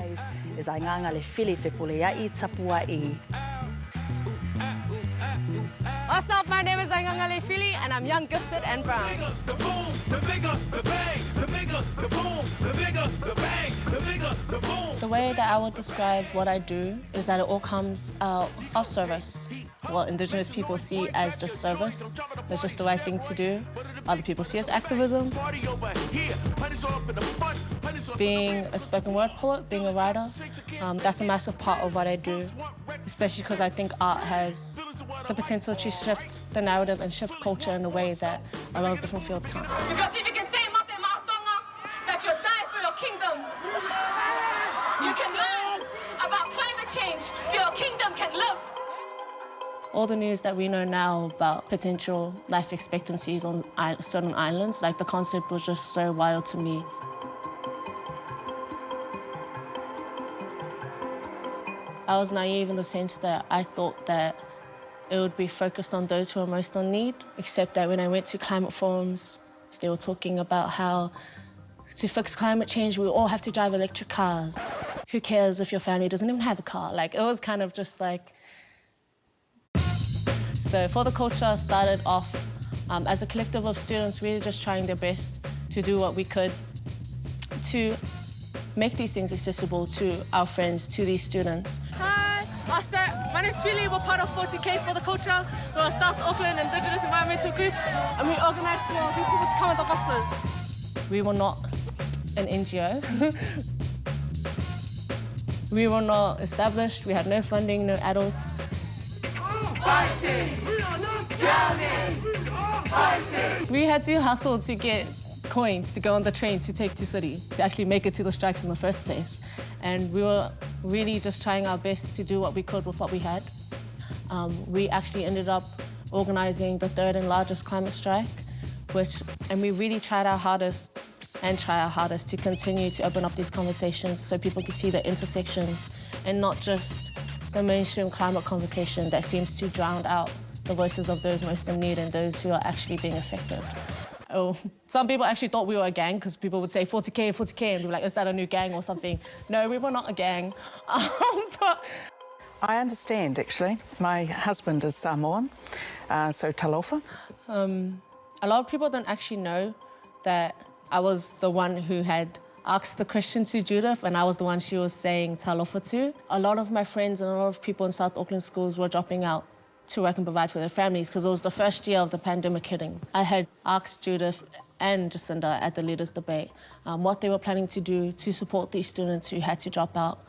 organised is Aigagalefili Fepulea'i Tapua'i. What's up, my name is Aigagalefili and I'm young, gifted and brown. The way that I would describe what I do is that it all comes out of service. What Indigenous people see as just service, it's just the right thing to do. Other people see as activism. Being a spoken word poet, being a writer, that's a massive part of what I do, especially because I think art has the potential to shift the narrative and shift culture in a way that a lot of different fields can't. Because if you can say that you'll die for your kingdom, you can learn about climate change so your kingdom can live. All the news that we know now about potential life expectancies on certain islands, like the concept was just so wild to me. I was naive in the sense that I thought that it would be focused on those who are most in need, except that when I went to climate forums, they were talking about how to fix climate change, we all have to drive electric cars. Who cares if your family doesn't even have a car? Like, it was kind of just like... So For the Culture started off as a collective of students really just trying their best to do what we could to make these things accessible to our friends, to these students. Hi, my name's Fili. We're part of 40K For the Culture. We're a South Auckland Indigenous environmental group and we organised for people to come on the buses. We were not an NGO. We were not established, we had no funding, no adults. Fighting! We are not drowning! Fighting! We had to hustle to get coins to go on the train to take to city, to actually make it to the strikes in the first place. And we were really just trying our best to do what we could with what we had. We actually ended up organising the third and largest climate strike, and we really tried our hardest and try our hardest to continue to open up these conversations so people could see the intersections and not just the mainstream climate conversation that seems to drown out the voices of those most in need and those who are actually being affected. Oh, some people actually thought we were a gang because people would say 40K, 40K, and be like, is that a new gang or something? No, we were not a gang. But I understand, actually. My husband is Samoan, so talofa. A lot of people don't actually know that I was the one who had asked the question to Judith, and I was the one she was saying talofa to. A lot of my friends and a lot of people in South Auckland schools were dropping out to work and provide for their families because it was the first year of the pandemic hitting. I had asked Judith and Jacinda at the leaders' debate what they were planning to do to support these students who had to drop out.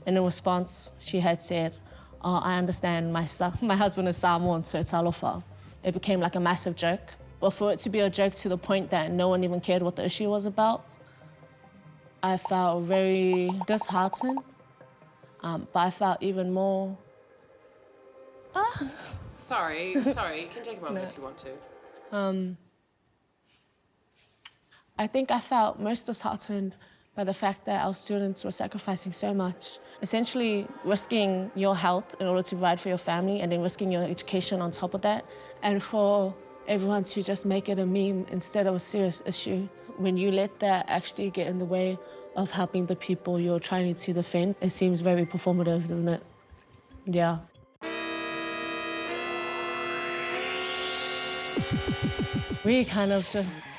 And in response, she had said, oh, I understand my husband is Samoan, so talofa. It became like a massive joke. But for it to be a joke to the point that no one even cared what the issue was about, I felt very disheartened, but I felt even more... Sorry, you can take a moment if you want to. I think I felt most disheartened by the fact that our students were sacrificing so much, essentially risking your health in order to provide for your family and then risking your education on top of that, and for everyone to just make it a meme instead of a serious issue. When you let that actually get in the way of helping the people you're trying to defend, it seems very performative, doesn't it? Yeah. We kind of just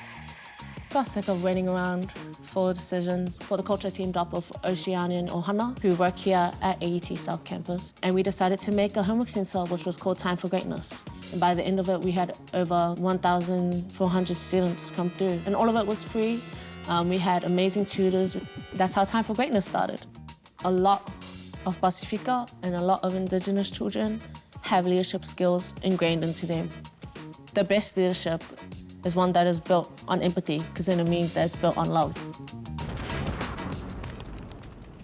got sick of waiting around for decisions. For the Culture teamed up with Oceania and Ohana, who work here at AET South Campus. And we decided to make a homework sensor, which was called Time for Greatness. And by the end of it, we had over 1,400 students come through. And all of it was free. We had amazing tutors. That's how Time for Greatness started. A lot of Pasefika and a lot of Indigenous children have leadership skills ingrained into them. The best leadership is one that is built on empathy, because then it means that it's built on love.